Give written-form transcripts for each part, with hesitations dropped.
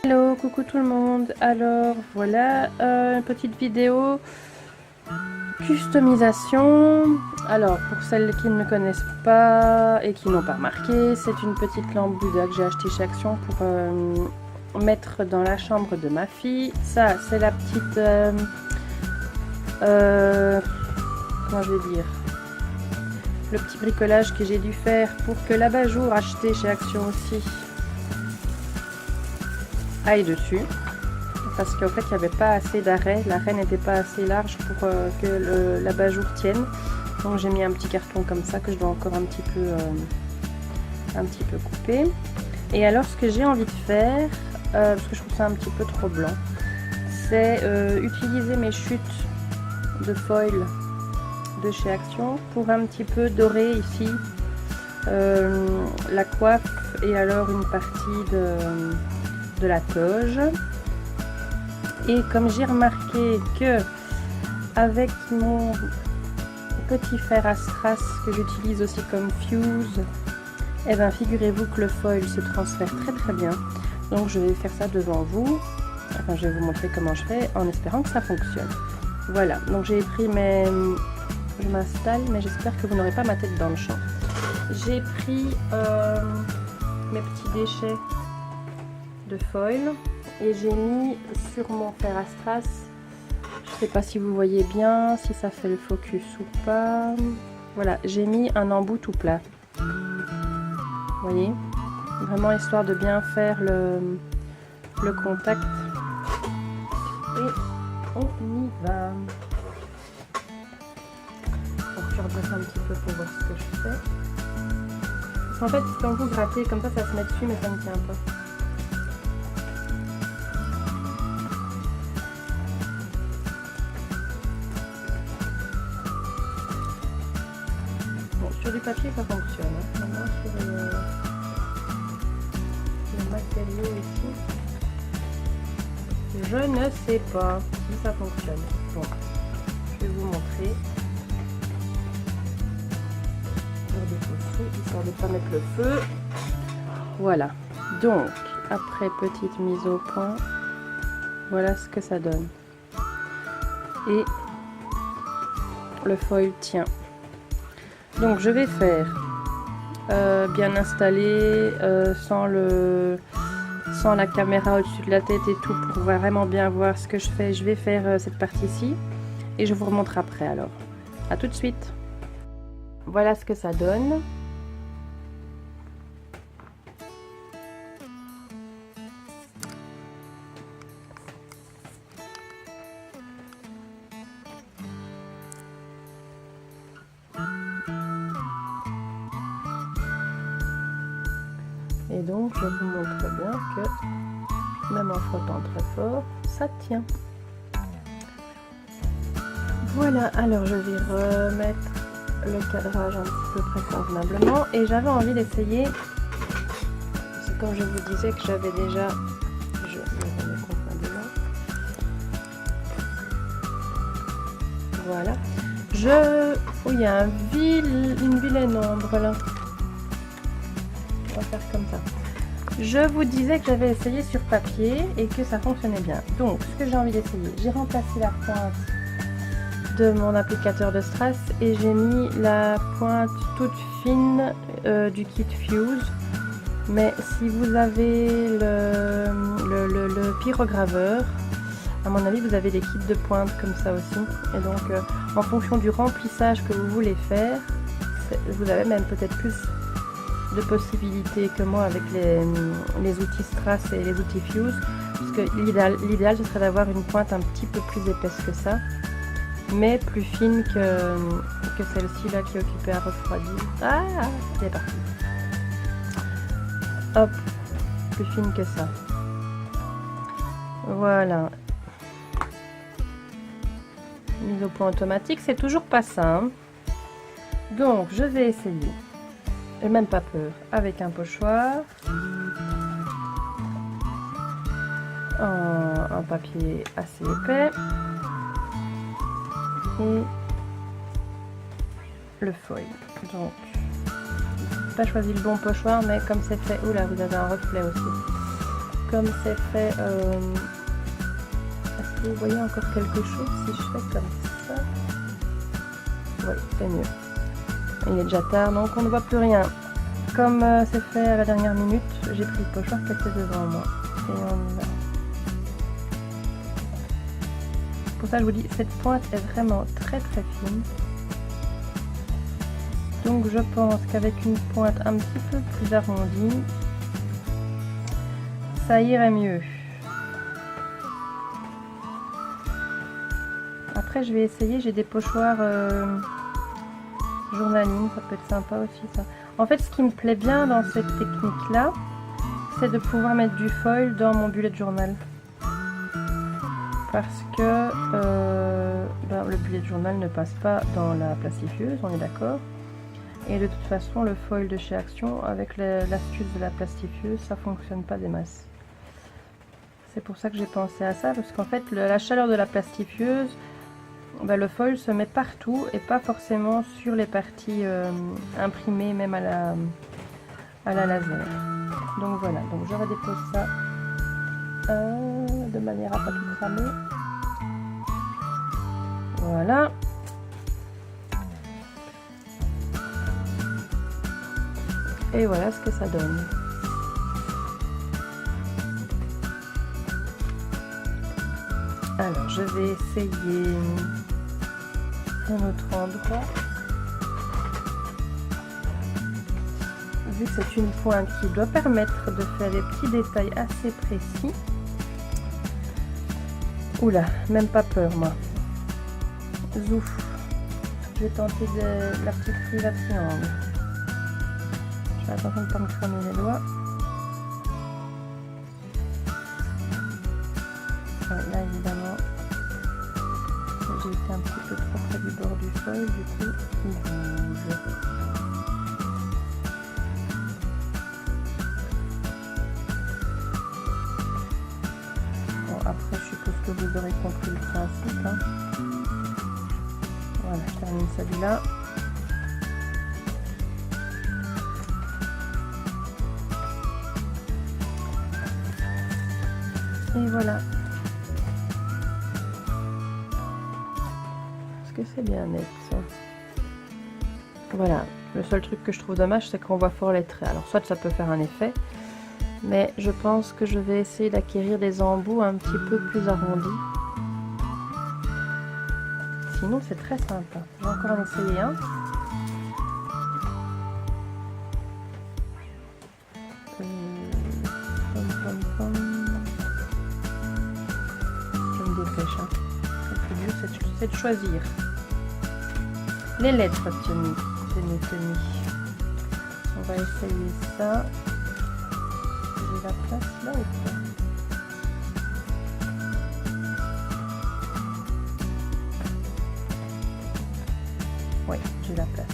Hello, coucou tout le monde. Alors voilà une petite vidéo customisation. Alors pour celles qui ne me connaissent pas et qui n'ont pas remarqué, c'est une petite lampe Bouddha que j'ai achetée chez Action pour mettre dans la chambre de ma fille. Ça c'est la petite comment je vais dire, le petit bricolage que j'ai dû faire pour que l'abat-jour acheté chez Action aussi aille dessus, parce qu'en fait il n'y avait pas assez d'arrêt, l'arrêt n'était pas assez large pour que l'abat-jour tienne, donc j'ai mis un petit carton comme ça que je dois encore un petit peu couper. Et alors ce que j'ai envie de faire, parce que je trouve ça un petit peu trop blanc, c'est utiliser mes chutes de foil de chez Action pour un petit peu dorer ici la coiffe et alors une partie de la toge. Et comme j'ai remarqué que avec mon petit fer à strass que j'utilise aussi comme fuse, et bien figurez-vous que le foil se transfère très bien, donc je vais faire ça devant vous. Enfin, je vais vous montrer comment je fais en espérant que ça fonctionne. Voilà, donc j'ai pris je m'installe, mais j'espère que vous n'aurez pas ma tête dans le champ. J'ai pris mes petits déchets de foil et j'ai mis sur mon fer à strass, je sais pas si vous voyez bien, si ça fait le focus ou pas, voilà, j'ai mis un embout tout plat, vous voyez, vraiment histoire de bien faire le contact. Et on y va. Donc je redresse un petit peu pour voir ce que je fais, parce qu'en fait quand vous grattez comme ça se met dessus mais ça ne tient pas. Sur du papier ça fonctionne, hein. Maintenant sur le matériau ici, je ne sais pas si ça fonctionne. Bon, je vais vous montrer histoire de ne pas mettre le feu. Voilà, donc après petite mise au point, voilà ce que ça donne. Et le foil tient. Donc je vais faire bien installé, sans la caméra au-dessus de la tête et tout, pour vraiment bien voir ce que je fais. Je vais faire cette partie-ci et je vous remontre après. Alors, à tout de suite. Voilà ce que ça donne. Et donc je vous montre bien que même en frottant très fort, ça tient. Voilà, alors je vais remettre le cadrage un petit peu près convenablement. Et j'avais envie d'essayer, c'est comme je vous disais que j'avais déjà, je me remets convenablement. Voilà. Oh, il y a une vilaine ombre là. On va faire comme ça. Je vous disais que j'avais essayé sur papier et que ça fonctionnait bien. Donc ce que j'ai envie d'essayer, j'ai remplacé la pointe de mon applicateur de strass et j'ai mis la pointe toute fine du kit Fuse. Mais si vous avez le pyrograveur, à mon avis vous avez des kits de pointe comme ça aussi. Et donc en fonction du remplissage que vous voulez faire, vous avez même peut-être plus de possibilités que moi avec les outils strass et les outils fuse, parce que l'idéal ce serait d'avoir une pointe un petit peu plus épaisse que ça, mais plus fine que celle-ci là qui est occupée à refroidir. Ah, c'est parti. Hop, plus fine que ça. Voilà. Mise au point automatique, c'est toujours pas simple. Donc je vais essayer. Et même pas peur, avec un pochoir, un papier assez épais et le foil. Donc, pas choisi le bon pochoir, mais comme c'est fait, oula, vous avez un reflet aussi. comme c'est fait... Est-ce que vous voyez encore quelque chose si je fais comme ça? Oui, c'est mieux. Il est déjà tard, donc on ne voit plus rien. Comme c'est fait à la dernière minute, j'ai pris le pochoir qui était devant moi. Et on y va. Pour ça, je vous dis, cette pointe est vraiment très très fine. Donc je pense qu'avec une pointe un petit peu plus arrondie, ça irait mieux. Après je vais essayer, j'ai des pochoirs journaling, ça peut être sympa aussi ça. En fait ce qui me plaît bien dans cette technique là, c'est de pouvoir mettre du foil dans mon bullet journal. Parce que le bullet journal ne passe pas dans la plastifieuse, on est d'accord. Et de toute façon, le foil de chez Action, avec l'astuce de la plastifieuse, ça fonctionne pas des masses. C'est pour ça que j'ai pensé à ça, parce qu'en fait, la chaleur de la plastifieuse, le foil se met partout et pas forcément sur les parties imprimées, même à la laser. Donc voilà, donc je redépose ça de manière à pas tout cramer. Voilà. Et voilà ce que ça donne. Alors je vais essayer un autre endroit. Vu que c'est une pointe qui doit permettre de faire des petits détails assez précis. Oula, même pas peur moi. Zouf. Je vais tenter la petite rue à triangle. Je fais attention de ne pas me cramer les doigts. Là évidemment, j'ai été un petit peu trop près du bord du foil, du coup il bouge. Bon, après je suppose que vous aurez compris le principe. Hein. Voilà, je termine celui-là. Et voilà. Est-ce que c'est bien net ça? Voilà. Le seul truc que je trouve dommage, c'est qu'on voit fort les traits. Alors soit ça peut faire un effet, mais je pense que je vais essayer d'acquérir des embouts un petit peu plus arrondis. Sinon c'est très sympa. Je vais encore en essayer un. C'est de choisir les lettres tenues. On va essayer ça. J'ai la place là ou pas? Oui, j'ai la place.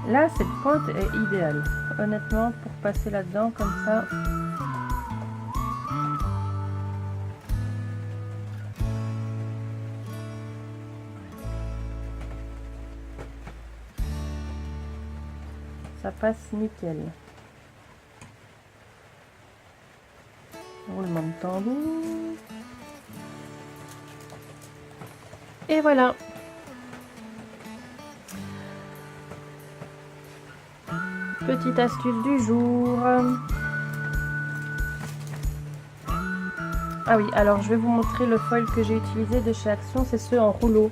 Là, cette pointe est idéale, honnêtement, pour passer là-dedans comme ça. Ça passe nickel. Roulement de tambour. Et voilà. Petite astuce du jour. Ah oui, alors je vais vous montrer le foil que j'ai utilisé de chez Action, c'est ceux en rouleau.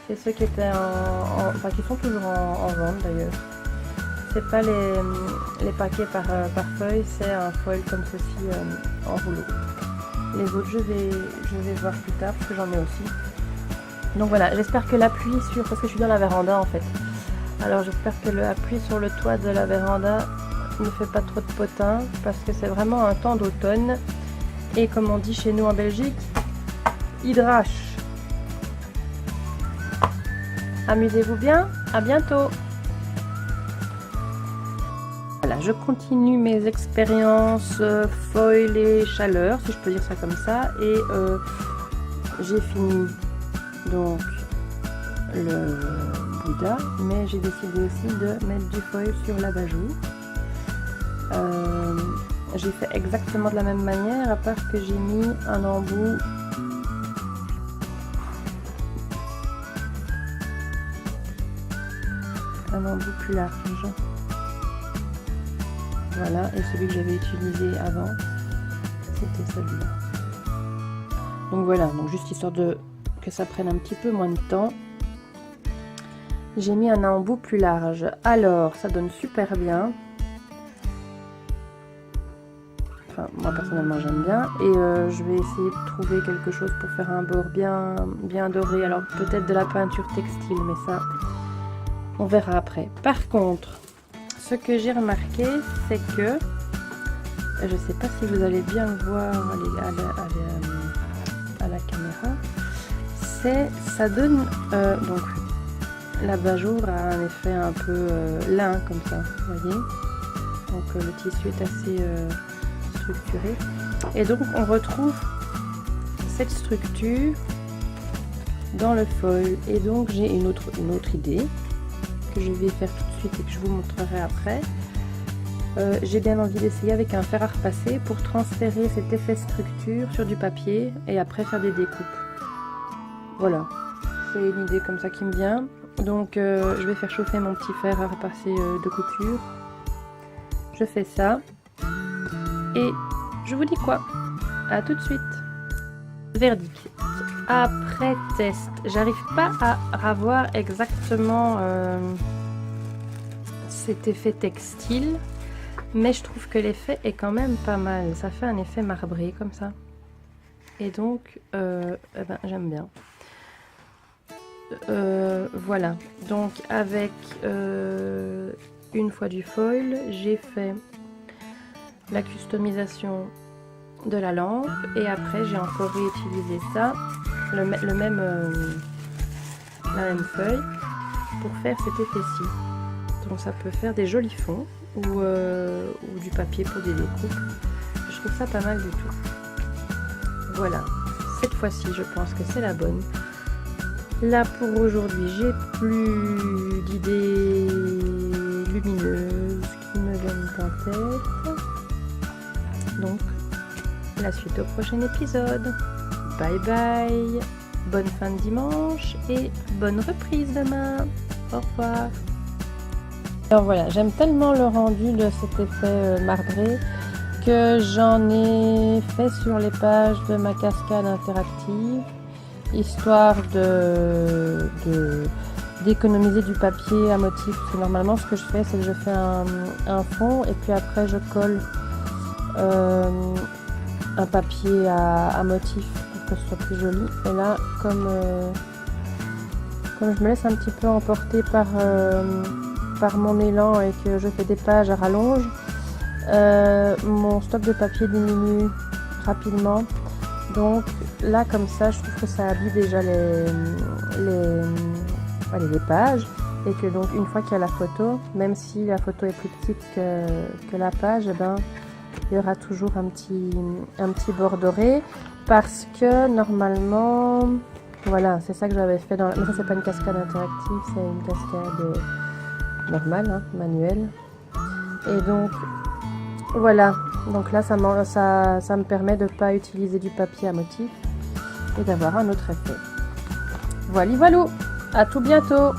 C'est ceux qui étaient enfin qui sont toujours en vente d'ailleurs. C'est pas les paquets par feuille, c'est un foil comme ceci en rouleau. Les autres je vais voir plus tard parce que j'en ai aussi. Donc voilà, j'espère que l'appui sur, parce que je suis dans la véranda en fait. Alors j'espère que l'appui sur le toit de la véranda ne fait pas trop de potin parce que c'est vraiment un temps d'automne et comme on dit chez nous en Belgique, il drache. Amusez-vous bien, à bientôt. Voilà, je continue mes expériences foil et chaleur, si je peux dire ça comme ça, et j'ai fini donc le Bouddha, mais j'ai décidé aussi de mettre du foil sur l'abat-jour. J'ai fait exactement de la même manière, à part que j'ai mis un embout plus large. Voilà, et celui que j'avais utilisé avant, c'était celui-là. Donc voilà, donc juste histoire de que ça prenne un petit peu moins de temps, j'ai mis un embout plus large. Alors, ça donne super bien. Enfin, moi personnellement j'aime bien. Et je vais essayer de trouver quelque chose pour faire un bord bien doré. Alors peut-être de la peinture textile, mais ça, on verra après. Par contre, ce que j'ai remarqué, c'est que, je sais pas si vous allez bien le voir à la caméra, ça donne, donc l'abat-jour a un effet un peu lin comme ça, vous voyez. Donc le tissu est assez structuré. Et donc on retrouve cette structure dans le foil. Et donc j'ai une autre idée que je vais faire tout de suite et que je vous montrerai après. J'ai bien envie d'essayer avec un fer à repasser pour transférer cet effet structure sur du papier et après faire des découpes. Voilà, c'est une idée comme ça qui me vient. Donc je vais faire chauffer mon petit fer à repasser de couture. Je fais ça et je vous dis quoi? À tout de suite. Verdict. Après test, j'arrive pas à avoir exactement cet effet textile, mais je trouve que l'effet est quand même pas mal. Ça fait un effet marbré comme ça. Et donc, eh ben, j'aime bien. Voilà, donc avec une fois du foil, j'ai fait la customisation de la lampe et après j'ai encore réutilisé ça, la même feuille pour faire cet effet-ci. Donc ça peut faire des jolis fonds ou du papier pour des découpes. Je trouve ça pas mal du tout. Voilà, cette fois-ci je pense que c'est la bonne. Là pour aujourd'hui, j'ai plus d'idées lumineuses qui me viennent en tête. Donc, la suite au prochain épisode. Bye bye, bonne fin de dimanche et bonne reprise demain. Au revoir. Alors voilà, j'aime tellement le rendu de cet effet marbré que j'en ai fait sur les pages de ma cascade interactive. Histoire d'économiser du papier à motif, parce que normalement ce que je fais c'est que je fais un fond et puis après je colle un papier à motif pour que ce soit plus joli. Et là comme je me laisse un petit peu emporter par mon élan et que je fais des pages à rallonge, mon stock de papier diminue rapidement. Donc là comme ça je trouve que ça habille déjà les pages et que donc une fois qu'il y a la photo, même si la photo est plus petite que la page, eh ben, il y aura toujours un petit bord doré parce que normalement, voilà, c'est ça que j'avais fait mais ça c'est pas une cascade interactive, c'est une cascade normale, hein, manuelle. Et donc voilà, donc là ça me permet de ne pas utiliser du papier à motif et d'avoir un autre effet. Voilà, à tout bientôt.